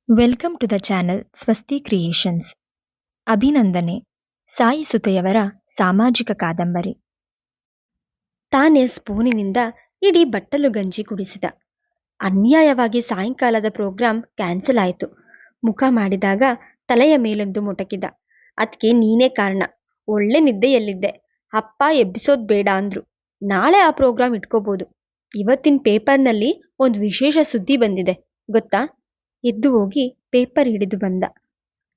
Welcome to the channel Swasti creations. ಅಭಿನಂದನೆ. ಸಾಯಿ ಸುತೆಯವರ ಸಾಮಾಜಿಕ ಕಾದಂಬರಿ. ತಾನೇ ಸ್ಪೂನಿನಿಂದ ಇಡೀ ಬಟ್ಟಲು ಗಂಜಿ ಕುಡಿಸಿದ. ಅನ್ಯಾಯವಾಗಿ ಸಾಯಂಕಾಲದ ಪ್ರೋಗ್ರಾಂ ಕ್ಯಾನ್ಸಲ್ ಆಯಿತು. ಮುಖ ಮಾಡಿದಾಗ ತಲೆಯ ಮೇಲೊಂದು ಮುಟಕಿದ. ಅದಕ್ಕೆ ನೀನೇ ಕಾರಣ. ಒಳ್ಳೆ ನಿದ್ದೆಯಲ್ಲಿದ್ದೆ. ಅಪ್ಪ ಎಬ್ಬಿಸೋದ್ ಬೇಡ ಅಂದ್ರು. ನಾಳೆ ಆ ಪ್ರೋಗ್ರಾಂ ಇಟ್ಕೋಬೋದು. ಇವತ್ತಿನ ಪೇಪರ್ನಲ್ಲಿ ಒಂದು ವಿಶೇಷ ಸುದ್ದಿ ಬಂದಿದೆ ಗೊತ್ತಾ? ಎದ್ದು ಹೋಗಿ ಪೇಪರ್ ಹಿಡಿದು ಬಂದ.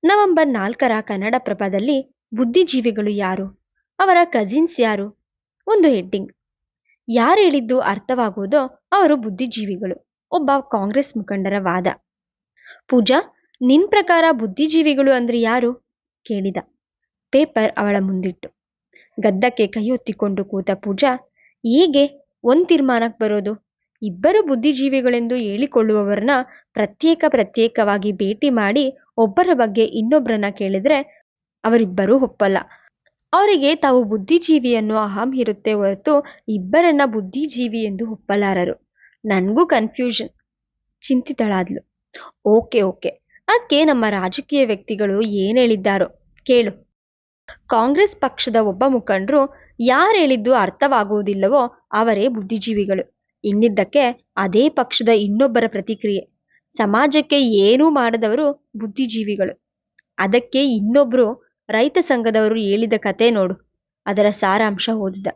ನವೆಂಬರ್ 4ರ ಕನ್ನಡಪ್ರಭದಲ್ಲಿ ಬುದ್ಧಿಜೀವಿಗಳು ಯಾರು, ಅವರ ಕಸಿನ್ಸ್ ಯಾರು, ಒಂದು ಹೆಡ್ಡಿಂಗ್. ಯಾರು ಹೇಳಿದ್ದು ಅರ್ಥವಾಗುವುದೋ ಅವರು ಬುದ್ಧಿಜೀವಿಗಳು. ಒಬ್ಬ ಕಾಂಗ್ರೆಸ್ ಮುಖಂಡರ ವಾದ. ಪೂಜಾ, ನಿನ್ ಪ್ರಕಾರ ಬುದ್ಧಿಜೀವಿಗಳು ಅಂದ್ರೆ ಯಾರು ಕೇಳಿದ. ಪೇಪರ್ ಅವಳ ಮುಂದಿಟ್ಟು ಗದ್ದಕ್ಕೆ ಕೈಯೊತ್ತಿಕೊಂಡು ಕೂತ ಪೂಜಾ, ಹೇಗೆ ಒಂದ್ ತೀರ್ಮಾನಕ್ಕೆ ಬರೋದು? ಇಬ್ಬರು ಬುದ್ಧಿಜೀವಿಗಳೆಂದು ಹೇಳಿಕೊಳ್ಳುವವರನ್ನ ಪ್ರತ್ಯೇಕವಾಗಿ ಭೇಟಿ ಮಾಡಿ ಒಬ್ಬರ ಬಗ್ಗೆ ಇನ್ನೊಬ್ಬರನ್ನ ಕೇಳಿದ್ರೆ ಅವರಿಬ್ಬರೂ ಒಪ್ಪಲ್ಲ. ಅವರಿಗೆ ತಾವು ಬುದ್ಧಿಜೀವಿ ಅನ್ನೋ ಅಹಂ ಇರುತ್ತೆ ಹೊರತು ಇಬ್ಬರನ್ನ ಬುದ್ಧಿಜೀವಿ ಎಂದು ಒಪ್ಪಲಾರರು. ನನಗೂ ಕನ್ಫ್ಯೂಷನ್. ಚಿಂತಿತಳಾದ್ಲು. ಓಕೆ, ಅದಕ್ಕೆ ನಮ್ಮ ರಾಜಕೀಯ ವ್ಯಕ್ತಿಗಳು ಏನ್ ಹೇಳಿದ್ದಾರೋ ಕೇಳು. ಕಾಂಗ್ರೆಸ್ ಪಕ್ಷದ ಒಬ್ಬ ಮುಖಂಡರು ಯಾರು ಹೇಳಿದ್ದು ಅರ್ಥವಾಗುವುದಿಲ್ಲವೋ ಅವರೇ ಬುದ್ಧಿಜೀವಿಗಳು. ಇನ್ನಿದ್ದಕ್ಕೆ ಅದೇ ಪಕ್ಷದ ಇನ್ನೊಬ್ಬರ ಪ್ರತಿಕ್ರಿಯೆ. ಸಮಾಜಕ್ಕೆ ಏನೂ ಮಾಡದವರು ಬುದ್ಧಿಜೀವಿಗಳು. ಅದಕ್ಕೆ ಇನ್ನೊಬ್ರು ರೈತ ಸಂಘದವರು ಹೇಳಿದ ಕತೆ ನೋಡು. ಅದರ ಸಾರಾಂಶ ಓದಿದ.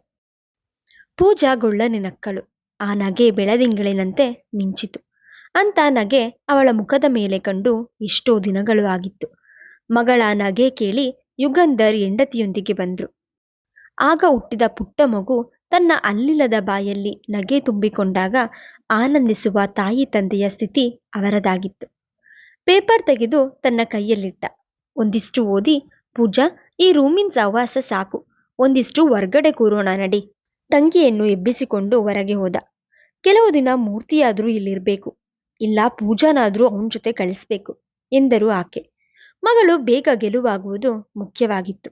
ಪೂಜಾ ಗೊಳ್ಳನೆ ನಕ್ಕಳು. ಆ ನಗೆ ಬೆಳದಿಂಗಳಿನಂತೆ ಮಿಂಚಿತು. ಅಂತ ನಗೆ ಅವಳ ಮುಖದ ಮೇಲೆ ಕಂಡು ಎಷ್ಟೋ ದಿನಗಳು ಆಗಿತ್ತು. ಮಗಳ ನಗೆ ಕೇಳಿ ಯುಗಂಧರ್ ಹೆಂಡತಿಯೊಂದಿಗೆ ಬಂದ್ರು. ಆಗ ಹುಟ್ಟಿದ ಪುಟ್ಟ ಮಗು ತನ್ನ ಅಲ್ಲಿಲ್ಲದ ಬಾಯಲ್ಲಿ ನಗೆ ತುಂಬಿಕೊಂಡಾಗ ಆನಂದಿಸುವ ತಾಯಿ ತಂದೆಯ ಸ್ಥಿತಿ ಅವರದಾಗಿತ್ತು. ಪೇಪರ್ ತೆಗೆದು ತನ್ನ ಕೈಯಲ್ಲಿಟ್ಟ. ಒಂದಿಷ್ಟು ಓದಿ, ಪೂಜಾ, ಈ ರೂಮಿನ ಸಹವಾಸ ಸಾಕು, ಒಂದಿಷ್ಟು ಹೊರ್ಗಡೆ ಕೂರೋಣ ನಡಿ. ತಂಗಿಯನ್ನು ಎಬ್ಬಿಸಿಕೊಂಡು ಹೊರಗೆ ಹೋದ. ಕೆಲವು ದಿನ ಮೂರ್ತಿಯಾದ್ರೂ ಇಲ್ಲಿರ್ಬೇಕು, ಇಲ್ಲ ಪೂಜಾನಾದ್ರೂ ಅವನ ಜೊತೆ ಕಳಿಸ್ಬೇಕು ಎಂದರು ಆಕೆ. ಮಗಳು ಬೇಗ ಗೆಲುವಾಗುವುದು ಮುಖ್ಯವಾಗಿತ್ತು.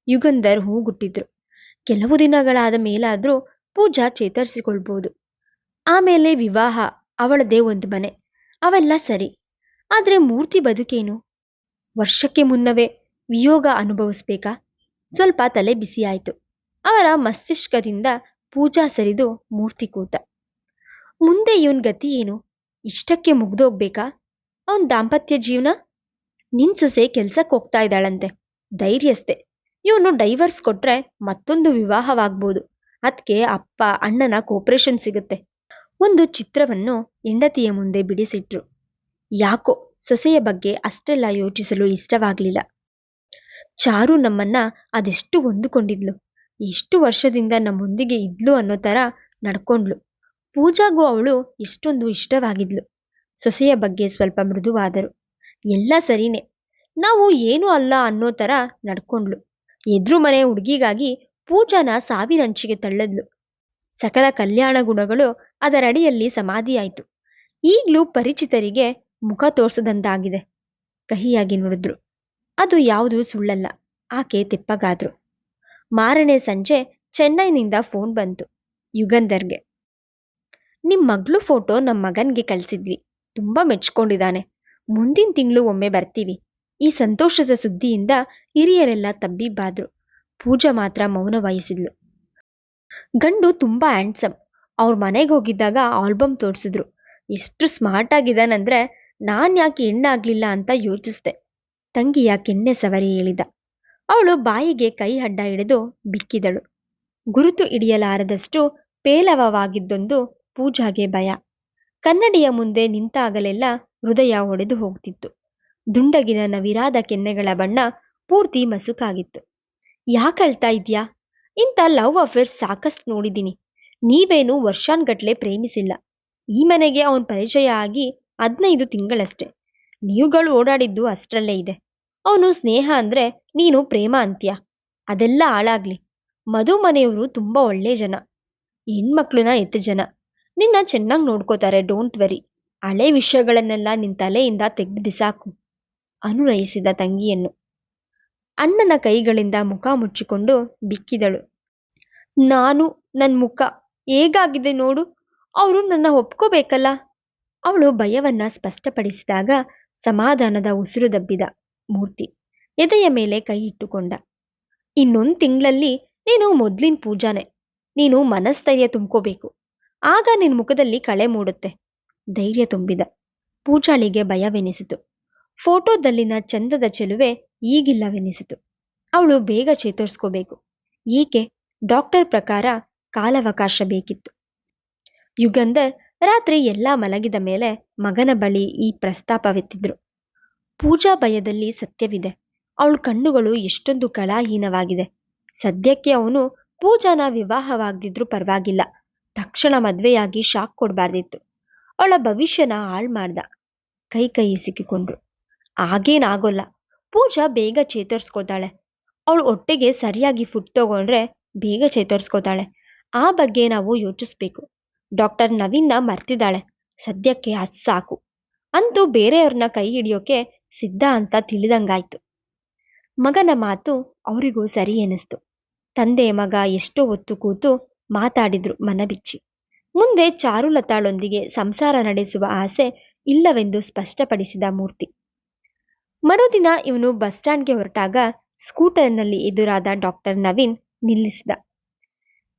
ಯುಗಂಧರ್ ಹೂಗುಟ್ಟಿದ್ರು. ಕೆಲವು ದಿನಗಳಾದ ಮೇಲಾದ್ರೂ ಪೂಜಾ ಚೇತರಿಸಿಕೊಳ್ಬಹುದು. ಆಮೇಲೆ ವಿವಾಹ, ಅವಳದೇ ಒಂದು ಮನೆ, ಅವೆಲ್ಲ ಸರಿ. ಆದ್ರೆ ಮೂರ್ತಿ ಬದುಕೇನು? ವರ್ಷಕ್ಕೆ ಮುನ್ನವೇ ವಿಯೋಗ ಅನುಭವಿಸ್ಬೇಕಾ? ಸ್ವಲ್ಪ ತಲೆ ಬಿಸಿಯಾಯಿತು. ಅವರ ಮಸ್ತಿಷ್ಕದಿಂದ ಪೂಜಾ ಸರಿದು ಮೂರ್ತಿ ಕೂತ. ಮುಂದೆ ಇವನ್ ಗತಿ ಏನು? ಇಷ್ಟಕ್ಕೆ ಮುಗ್ದೋಗ್ಬೇಕಾ ಅವನ್ ದಾಂಪತ್ಯ ಜೀವನ? ನಿನ್ ಸೊಸೆ ಕೆಲ್ಸಕ್ಕೆ ಹೋಗ್ತಾ ಇದ್ದಾಳಂತೆ, ಧೈರ್ಯಸ್ತೆ. ಇವನು ಡೈವರ್ಸ್ ಕೊಟ್ರೆ ಮತ್ತೊಂದು ವಿವಾಹವಾಗ್ಬೋದು. ಅದಕ್ಕೆ ಅಪ್ಪ ಅಣ್ಣನ ಕೋಪರೇಷನ್ ಸಿಗುತ್ತೆ. ಒಂದು ಚಿತ್ರವನ್ನು ಹೆಂಡತಿಯ ಮುಂದೆ ಬಿಡಿಸಿಟ್ರು. ಯಾಕೋ ಸೊಸೆಯ ಬಗ್ಗೆ ಅಷ್ಟೆಲ್ಲ ಯೋಚಿಸಲು ಇಷ್ಟವಾಗ್ಲಿಲ್ಲ. ಚಾರು ನಮ್ಮನ್ನ ಅದೆಷ್ಟು ಹೊಂದಿಕೊಂಡಿದ್ಲು, ಎಷ್ಟು ವರ್ಷದಿಂದ ನಮ್ಮೊಂದಿಗೆ ಇದ್ಲು ಅನ್ನೋ ತರ ನಡ್ಕೊಂಡ್ಲು. ಪೂಜಾಗೂ ಅವಳು ಎಷ್ಟೊಂದು ಇಷ್ಟವಾಗಿದ್ಲು. ಸೊಸೆಯ ಬಗ್ಗೆ ಸ್ವಲ್ಪ ಮೃದುವಾದರು. ಎಲ್ಲ ಸರಿನೇ, ನಾವು ಏನೂ ಅಲ್ಲ ಅನ್ನೋ ತರ ನಡ್ಕೊಂಡ್ಲು. ಎದ್ರು ಮನೆ ಹುಡುಗಿಗಾಗಿ ಪೂಜಾನ ಸಾವಿರಂಚಿಗೆ ತಳ್ಳದ್ಲು. ಸಕಲ ಕಲ್ಯಾಣ ಗುಣಗಳು ಅದರಡಿಯಲ್ಲಿ ಸಮಾಧಿಯಾಯಿತು. ಈಗ್ಲೂ ಪರಿಚಿತರಿಗೆ ಮುಖ ತೋರ್ಸದಂತಾಗಿದೆ. ಕಹಿಯಾಗಿ ನುಡಿದ್ರು. ಅದು ಯಾವುದೂ ಸುಳ್ಳಲ್ಲ. ಆಕೆ ತೆಪ್ಪಗಾದ್ರು. ಮಾರನೇ ಸಂಜೆ ಚೆನ್ನೈನಿಂದ ಫೋನ್ ಬಂತು ಯುಗಂಧರ್ಗೆ. ನಿಮ್ ಮಗಳು ಫೋಟೋ ನಮ್ಮ ಮಗನ್ಗೆ ಕಳಿಸಿದ್ವಿ, ತುಂಬಾ ಮೆಚ್ಕೊಂಡಿದ್ದಾನೆ. ಮುಂದಿನ ತಿಂಗಳು ಒಮ್ಮೆ ಬರ್ತೀವಿ. ಈ ಸಂತೋಷದ ಸುದ್ದಿಯಿಂದ ಹಿರಿಯರೆಲ್ಲ ತಬ್ಬಿಬ್ಬಾದ್ರು. ಪೂಜಾ ಮಾತ್ರ ಮೌನ ವಹಿಸಿದ್ಲು. ಗಂಡು ತುಂಬಾ ಹ್ಯಾಂಡ್ಸಮ್. ಅವ್ರ ಮನೆಗೆ ಹೋಗಿದ್ದಾಗ ಆಲ್ಬಮ್ ತೋರಿಸಿದ್ರು. ಎಷ್ಟು ಸ್ಮಾರ್ಟ್ ಆಗಿದ್ದಾನಂದ್ರೆ ನಾನ್ ಯಾಕೆ ಹೆಣ್ಣಾಗ್ಲಿಲ್ಲ ಅಂತ ಯೋಚಿಸ್ದೆ. ತಂಗಿಯ ಕೆನ್ನೆ ಸವರಿ ಹೇಳಿದ. ಅವಳು ಬಾಯಿಗೆ ಕೈ ಅಡ್ಡ ಹಿಡಿದು ಬಿಕ್ಕಿದಳು. ಗುರುತು ಹಿಡಿಯಲಾರದಷ್ಟು ಪೇಲವವಾಗಿದ್ದೊಂದು ಪೂಜಾಗೆ ಭಯ. ಕನ್ನಡಿಯ ಮುಂದೆ ನಿಂತಾಗಲೆಲ್ಲ ಹೃದಯ ಒಡೆದು ಹೋಗ್ತಿತ್ತು. ದುಂಡಗಿನ ನವಿರಾದ ಕೆನ್ನೆಗಳ ಬಣ್ಣ ಪೂರ್ತಿ ಮಸುಕಾಗಿತ್ತು. ಯಾಕಳ್ತಾ ಇದ್ಯಾ? ಇಂಥ ಲವ್ ಅಫೇರ್ಸ್ ಸಾಕಷ್ಟು ನೋಡಿದ್ದೀನಿ. ನೀವೇನು ವರ್ಷಾನ್ಗಟ್ಲೆ ಪ್ರೇಮಿಸಿಲ್ಲ. ಈ ಮನೆಗೆ ಅವನ್ ಪರಿಚಯ ಆಗಿ 15 ತಿಂಗಳಷ್ಟೆ. ನೀವುಗಳು ಓಡಾಡಿದ್ದು ಅಷ್ಟರಲ್ಲೇ ಇದೆ. ಅವನು ಸ್ನೇಹ ಅಂದ್ರೆ ನೀನು ಪ್ರೇಮ ಅಂತ್ಯ. ಅದೆಲ್ಲ ಹಾಳಾಗ್ಲಿ. ಮಧು ಮನೆಯವರು ತುಂಬಾ ಒಳ್ಳೆ ಜನ, ಹೆಣ್ಮಕ್ಳನ್ನ ಎತ್ತ ಜನ. ನಿನ್ನ ಚೆನ್ನಾಗಿ ನೋಡ್ಕೋತಾರೆ, ಡೋಂಟ್ ವೆರಿ. ಹಳೆ ವಿಷಯಗಳನ್ನೆಲ್ಲ ನಿನ್ ತಲೆಯಿಂದ ತೆಗೆದು ಬಿಸಾಕು ಅನುನಯಿಸಿದ ತಂಗಿಯನ್ನು. ಅಣ್ಣನ ಕೈಗಳಿಂದ ಮುಖ ಮುಚ್ಚಿಕೊಂಡು ಬಿಕ್ಕಿದಳು. ನನ್ ಮುಖ ಹೇಗಾಗಿದೆ ನೋಡು, ಅವರು ನನ್ನ ಒಪ್ಕೋಬೇಕಲ್ಲ. ಅವಳು ಭಯವನ್ನ ಸ್ಪಷ್ಟಪಡಿಸಿದಾಗ ಸಮಾಧಾನದ ಉಸಿರು ದಬ್ಬಿದ ಮೂರ್ತಿ ಎದೆಯ ಮೇಲೆ ಕೈ ಇಟ್ಟುಕೊಂಡ. ಇನ್ನೊಂದು ತಿಂಗಳಲ್ಲಿ ನೀನು ಮೊದ್ಲಿನ ಪೂಜಾನೆ. ನೀನು ಮನಸ್ಥೈರ್ಯ ತುಂಬ್ಕೋಬೇಕು. ಆಗ ನಿನ್ ಮುಖದಲ್ಲಿ ಕಳೆ ಮೂಡುತ್ತೆ. ಧೈರ್ಯ ತುಂಬಿದ. ಪೂಜಾಳಿಗೆ ಭಯವೆನಿಸಿತು. ಫೋಟೋದಲ್ಲಿನ ಚಂದದ ಚೆಲುವೆ ಈಗಿಲ್ಲವೆನಿಸಿತು. ಅವಳು ಬೇಗ ಚೇತರಿಸ್ಕೋಬೇಕು. ಏಕೆ? ಡಾಕ್ಟರ್ ಪ್ರಕಾರ ಕಾಲಾವಕಾಶ ಬೇಕಿತ್ತು. ಯುಗಂಧರ್ ರಾತ್ರಿ ಎಲ್ಲ ಮಲಗಿದ ಮೇಲೆ ಮಗನ ಬಳಿ ಈ ಪ್ರಸ್ತಾಪವೆತ್ತಿದ್ರು. ಪೂಜಾ ಭಯದಲ್ಲಿ ಸತ್ಯವಿದೆ. ಅವಳ ಕಣ್ಣುಗಳು ಎಷ್ಟೊಂದು ಕಳಾಹೀನವಾಗಿದೆ. ಸದ್ಯಕ್ಕೆ ಅವನು ಪೂಜಾನ ವಿವಾಹವಾಗದಿದ್ರೂ ಪರವಾಗಿಲ್ಲ, ತಕ್ಷಣ ಮದ್ವೆಯಾಗಿ ಶಾಕ್ ಕೊಡಬಾರ್ದಿತ್ತು. ಅವಳ ಭವಿಷ್ಯನ ಹಾಳು ಮಾಡ್ದ. ಕೈ ಸಿಕ್ಕಿಕೊಂಡ್ರು. ಆಗೇನಾಗೋಲ್ಲ, ಪೂಜಾ ಬೇಗ ಚೇತರಿಸ್ಕೋತಾಳೆ. ಅವಳು ಹೊಟ್ಟೆಗೆ ಸರಿಯಾಗಿ ಫುಡ್ ತಗೊಂಡ್ರೆ ಬೇಗ ಚೇತರಿಸ್ಕೋತಾಳೆ. ಆ ಬಗ್ಗೆ ನಾವು ಯೋಚಿಸ್ಬೇಕು. ಡಾಕ್ಟರ್ ನವೀನ್ನ ಮರ್ತಿದ್ದಾಳೆ. ಸದ್ಯಕ್ಕೆ ಅದ್ ಸಾಕು. ಅಂತೂ ಬೇರೆಯವ್ರನ್ನ ಕೈ ಹಿಡಿಯೋಕೆ ಸಿದ್ಧ ಅಂತ ತಿಳಿದಂಗಾಯ್ತು. ಮಗನ ಮಾತು ಅವರಿಗೂ ಸರಿ ಎನಿಸ್ತು. ತಂದೆ ಮಗ ಎಷ್ಟೋ ಹೊತ್ತು ಕೂತು ಮಾತಾಡಿದ್ರು ಮನಬಿಚ್ಚಿ. ಮುಂದೆ ಚಾರುಲತಾಳೊಂದಿಗೆ ಸಂಸಾರ ನಡೆಸುವ ಆಸೆ ಇಲ್ಲವೆಂದು ಸ್ಪಷ್ಟಪಡಿಸಿದ ಮೂರ್ತಿ. ಮರುದಿನ ಇವನು ಬಸ್ ಸ್ಟ್ಯಾಂಡ್ಗೆ ಹೊರಟಾಗ ಸ್ಕೂಟರ್ನಲ್ಲಿ ಎದುರಾದ ಡಾಕ್ಟರ್ ನವೀನ್ ನಿಲ್ಲಿಸಿದ.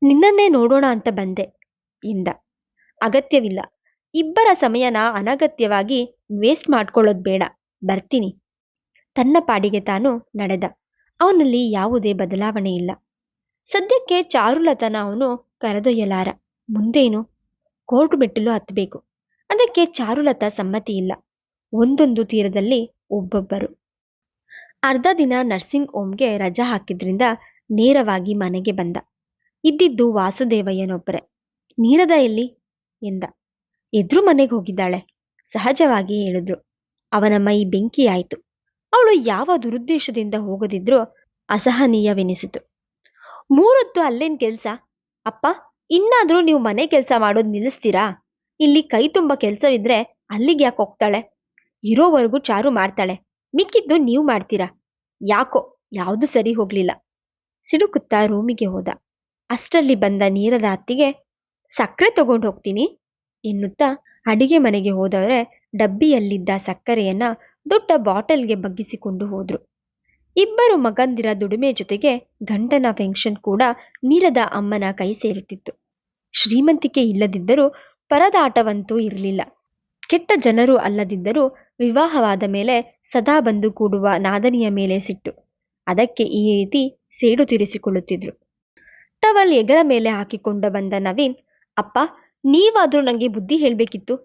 ನಿನ್ನನ್ನೇ ನೋಡೋಣ ಅಂತ ಬಂದೆ ಎಂದ. ಅಗತ್ಯವಿಲ್ಲ. ಇಬ್ಬರ ಸಮಯನ ಅನಗತ್ಯವಾಗಿ ವೇಸ್ಟ್ ಮಾಡ್ಕೊಳ್ಳೋದು ಬೇಡ. ಬರ್ತೀನಿ. ತನ್ನ ಪಾಡಿಗೆ ತಾನು ನಡೆದ. ಅವನಲ್ಲಿ ಯಾವುದೇ ಬದಲಾವಣೆ ಇಲ್ಲ. ಸದ್ಯಕ್ಕೆ ಚಾರುಲತನ ಅವನು ಕರೆದೊಯ್ಯಲಾರ. ಮುಂದೇನು? ಕೋರ್ಟ್ ಮೆಟ್ಟಿಲು ಹತ್ತಬೇಕು. ಅದಕ್ಕೆ ಚಾರುಲತಾ ಸಮ್ಮತಿ ಇಲ್ಲ. ಒಂದೊಂದು ತೀರದಲ್ಲಿ ಒಬ್ಬೊಬ್ಬರು. ಅರ್ಧ ದಿನ ನರ್ಸಿಂಗ್ ಹೋಮ್ಗೆ ರಜಾ ಹಾಕಿದ್ರಿಂದ ನೇರವಾಗಿ ಮನೆಗೆ ಬಂದ. ಇದ್ದಿದ್ದು ವಾಸುದೇವಯ್ಯನೊಬ್ಬರೇ. ನೀರದ ಎಲ್ಲಿ ಎಂದ. ಎದುರು ಮನೆಗೆ ಹೋಗಿದ್ದಾಳೆ, ಸಹಜವಾಗಿ ಹೇಳಿದ್ರು. ಅವನ ಮೈ ಬೆಂಕಿಯಾಯಿತು. ಅವಳು ಯಾವ ದುರುದ್ದೇಶದಿಂದ ಹೋಗದಿದ್ರೂ ಅಸಹನೀಯವೆನಿಸಿತು. ಮೂರೊತ್ತು ಅಲ್ಲೇನ್ ಕೆಲ್ಸ? ಅಪ್ಪ, ಇನ್ನಾದ್ರೂ ನೀವು ಮನೆ ಕೆಲಸ ಮಾಡೋದು ನಿಲ್ಲಿಸ್ತೀರಾ? ಇಲ್ಲಿ ಕೈ ತುಂಬ ಕೆಲ್ಸವಿದ್ರೆ ಅಲ್ಲಿಗೆ ಯಾಕೆ ಹೋಗ್ತಾಳೆ? ಇರೋವರೆಗೂ ಚಾರು ಮಾಡ್ತಾಳೆ, ಮಿಕ್ಕಿದ್ದು ನೀವು ಮಾಡ್ತೀರಾ? ಯಾಕೋ ಯಾವುದು ಸರಿ ಹೋಗ್ಲಿಲ್ಲ. ಸಿಡುಕುತ್ತಾ ರೂಮಿಗೆ ಹೋದ. ಅಷ್ಟರಲ್ಲಿ ಬಂದ ನೀರದ ಅತ್ತಿಗೆ, ಸಕ್ಕರೆ ತಗೊಂಡು ಹೋಗ್ತೀನಿ ಎನ್ನುತ್ತಾ ಅಡಿಗೆ ಮನೆಗೆ ಹೋದವರೆ ಡಬ್ಬಿಯಲ್ಲಿದ್ದ ಸಕ್ಕರೆಯನ್ನ ದೊಡ್ಡ ಬಾಟಲ್ಗೆ ಬಗ್ಗಿಸಿಕೊಂಡು ಹೋದ್ರು. ಇಬ್ಬರು ಮಗಂದಿರ ದುಡಿಮೆ ಜೊತೆಗೆ ಗಂಡನ ಪೆನ್ಷನ್ ಕೂಡ ನೀರದ ಅಮ್ಮನ ಕೈ ಸೇರುತ್ತಿತ್ತು. ಶ್ರೀಮಂತಿಕೆ ಇಲ್ಲದಿದ್ದರೂ ಪರದಾಟವಂತೂ ಇರಲಿಲ್ಲ. ಕೆಟ್ಟ ಜನರು ಅಲ್ಲದಿದ್ದರೂ ವಿವಾಹವಾದ ಮೇಲೆ ಸದಾ ಬಂದು ಕೂಡುವ ನಾದನಿಯ ಮೇಲೆ ಸಿಟ್ಟು. ಅದಕ್ಕೆ ಈ ರೀತಿ ಸೇಡು ತೀರಿಸಿಕೊಳ್ಳುತ್ತಿದ್ರು. ಟವಲ್ ಎಗರ ಮೇಲೆ ಹಾಕಿಕೊಂಡ ಬಂದ ನವೀನ್, ಅಪ್ಪ, ನೀವಾದ್ರೂ ನಂಗೆ ಬುದ್ಧಿ ಹೇಳ್ಬೇಕಿತ್ತು.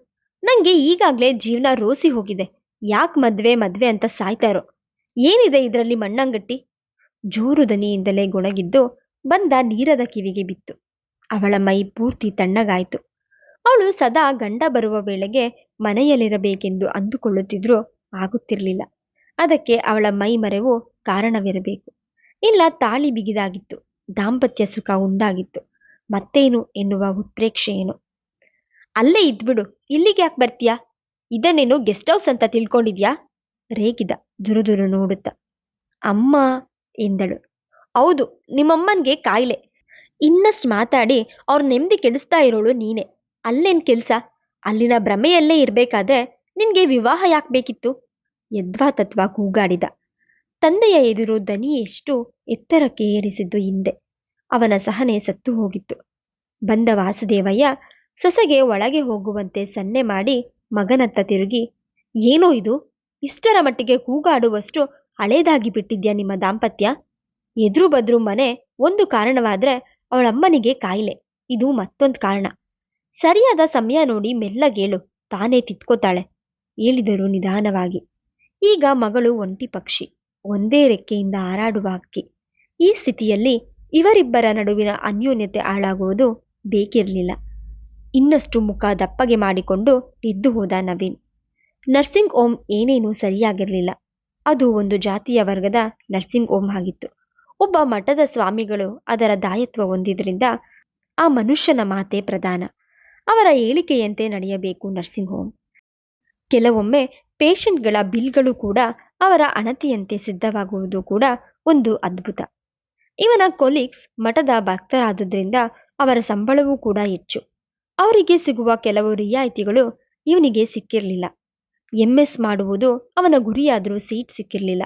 ನಂಗೆ ಈಗಾಗ್ಲೇ ಜೀವನ ರೋಸಿ ಹೋಗಿದೆ. ಯಾಕೆ ಮದ್ವೆ ಅಂತ ಸಾಯ್ತಾರೋ? ಏನಿದೆ ಇದರಲ್ಲಿ ಮಣ್ಣಂಗಟ್ಟಿ? ಜೋರು ದನಿಯಿಂದಲೇ ಗೊಣಗಿದ್ದು ಬಂದ ನೀರದ ಕಿವಿಗೆ ಬಿತ್ತು. ಅವಳ ಮೈ ಪೂರ್ತಿ ತಣ್ಣಗಾಯ್ತು. ಅವಳು ಸದಾ ಗಂಡ ಬರುವ ವೇಳೆಗೆ ಮನೆಯಲ್ಲಿರಬೇಕೆಂದು ಅಂದುಕೊಳ್ಳುತ್ತಿದ್ರೂ ಆಗುತ್ತಿರಲಿಲ್ಲ. ಅದಕ್ಕೆ ಅವಳ ಮೈ ಮರೆವು ಕಾರಣವಿರಬೇಕು. ಇಲ್ಲ ತಾಳಿ ಬಿಗಿದಾಗಿತ್ತು, ದಾಂಪತ್ಯ ಸುಖ ಉಂಡಾಗಿತ್ತು. ಮತ್ತೇನು ಎನ್ನುವ ಉತ್ಪ್ರೇಕ್ಷೆ ಏನು? ಅಲ್ಲೇ ಇದ್ಬಿಡು, ಇಲ್ಲಿಗೆ ಯಾಕೆ ಬರ್ತೀಯಾ? ಇದನ್ನೇನು ಗೆಸ್ಟ್ ಹೌಸ್ ಅಂತ ತಿಳ್ಕೊಂಡಿದ್ಯಾ? ರೇಗಿದ ದುರುದುರು ನೋಡುತ್ತ. ಅಮ್ಮ ಎಂದಳು. ಹೌದು, ನಿಮ್ಮಮ್ಮನ್ಗೆ ಕಾಯಿಲೆ. ಇನ್ನಷ್ಟು ಮಾತಾಡಿ ಅವ್ರ ನೆಮ್ಮದಿ ಕೆಡಿಸ್ತಾ ಇರೋಳು ನೀನೆ. ಅಲ್ಲೇನ್ ಕೆಲ್ಸ? ಅಲ್ಲಿನ ಭ್ರಮೆಯಲ್ಲೇ ಇರ್ಬೇಕಾದ್ರೆ ನಿನ್ಗೆ ವಿವಾಹ ಯಾಕೆ ಬೇಕಿತ್ತು? ಯದ್ವಾ ತತ್ವ ಕೂಗಾಡಿದ. ತಂದೆಯ ಎದುರು ದನಿ ಎಷ್ಟು ಎತ್ತರಕ್ಕೆ ಏರಿಸಿದ್ದು ಹಿಂದೆ. ಅವನ ಸಹನೆ ಸತ್ತು ಹೋಗಿತ್ತು. ಬಂದ ವಾಸುದೇವಯ್ಯ ಸೊಸೆಗೆ ಒಳಗೆ ಹೋಗುವಂತೆ ಸನ್ನೆ ಮಾಡಿ ಮಗನತ್ತ ತಿರುಗಿ, ಏನೋ ಇದು? ಇಷ್ಟರ ಮಟ್ಟಿಗೆ ಕೂಗಾಡುವಷ್ಟು ಹಳೇದಾಗಿ ಬಿಟ್ಟಿದ್ಯಾ ನಿಮ್ಮ ದಾಂಪತ್ಯ? ಎದುರು ಬದ್ರು ಮನೆ ಒಂದು ಕಾರಣವಾದ್ರೆ ಅವಳಮ್ಮನಿಗೆ ಕಾಯಿಲೆ ಇದು ಮತ್ತೊಂದು ಕಾರಣ. ಸರಿಯಾದ ಸಮಯ ನೋಡಿ ಮೆಲ್ಲಗೇಳು, ತಾನೇ ತಿತ್ಕೋತಾಳೆ ಹೇಳಿದರು ನಿಧಾನವಾಗಿ. ಈಗ ಮಗಳು ಒಂಟಿ ಪಕ್ಷಿ, ಒಂದೇ ರೆಕ್ಕೆಯಿಂದ ಹಾರಾಡುವ ಹಕ್ಕಿ. ಈ ಸ್ಥಿತಿಯಲ್ಲಿ ಇವರಿಬ್ಬರ ನಡುವಿನ ಅನ್ಯೋನ್ಯತೆ ಹಾಳಾಗುವುದು ಬೇಕಿರಲಿಲ್ಲ. ಇನ್ನಷ್ಟು ಮುಖ ದಪ್ಪಗೆ ಮಾಡಿಕೊಂಡು ಎದ್ದು ಹೋದ ನವೀನ್. ನರ್ಸಿಂಗ್ ಹೋಮ್ ಏನೇನೂ ಸರಿಯಾಗಿರಲಿಲ್ಲ. ಅದು ಒಂದು ಜಾತಿಯ ವರ್ಗದ ನರ್ಸಿಂಗ್ ಹೋಮ್ ಆಗಿತ್ತು. ಒಬ್ಬ ಮಠದ ಸ್ವಾಮಿಗಳು ಅದರ ದಾಯತ್ವ ಹೊಂದಿದ್ರಿಂದ ಆ ಮನುಷ್ಯನ ಮಾತೆ ಪ್ರಧಾನ. ಅವರ ಹೇಳಿಕೆಯಂತೆ ನಡೆಯಬೇಕು ನರ್ಸಿಂಗ್ ಹೋಮ್. ಕೆಲವೊಮ್ಮೆ ಪೇಷಂಟ್ಗಳ ಬಿಲ್ಗಳು ಕೂಡ ಅವರ ಅಣತಿಯಂತೆ ಸಿದ್ಧವಾಗುವುದು ಕೂಡ ಒಂದು ಅದ್ಭುತ. ಇವನ ಕೊಲೀಗ್ಸ್ ಮಠದ ಭಕ್ತರಾದುದರಿಂದ ಅವರ ಸಂಬಳವೂ ಕೂಡ ಹೆಚ್ಚು. ಅವರಿಗೆ ಸಿಗುವ ಕೆಲವು ರಿಯಾಯಿತಿಗಳು ಇವನಿಗೆ ಸಿಕ್ಕಿರಲಿಲ್ಲ. MS ಮಾಡುವುದು ಅವನ ಗುರಿಯಾದರೂ ಸೀಟ್ ಸಿಕ್ಕಿರಲಿಲ್ಲ.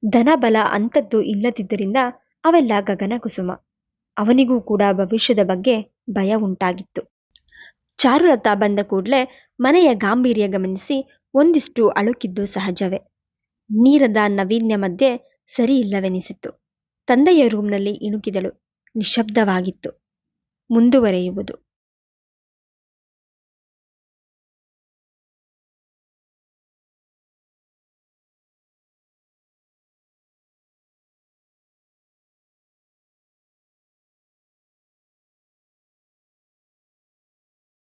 ಧನಬಲ ಅಂಥದ್ದು ಇಲ್ಲದಿದ್ದರಿಂದ ಅವೆಲ್ಲ ಗಗನಕುಸುಮ. ಅವನಿಗೂ ಕೂಡ ಭವಿಷ್ಯದ ಬಗ್ಗೆ ಭಯ ಉಂಟಾಗಿತ್ತು. ಚಾರುಲತಾ ಬಂದ ಕೂಡಲೇ ಮನೆಯ ಗಾಂಭೀರ್ಯ ಗಮನಿಸಿ ಒಂದಿಷ್ಟು ಅಳುಕಿದ್ದು ಸಹಜವೇ. ನೀರದ ನವೀನ್ಯ ಮಧ್ಯೆ ಸರಿಯಿಲ್ಲವೆನಿಸಿತು. ತಂದೆಯ ರೂಮ್ನಲ್ಲಿ ಇಣುಕಿದಳು. ನಿಶ್ಶಬ್ದವಾಗಿತ್ತು. ಮುಂದುವರೆಯುವುದು.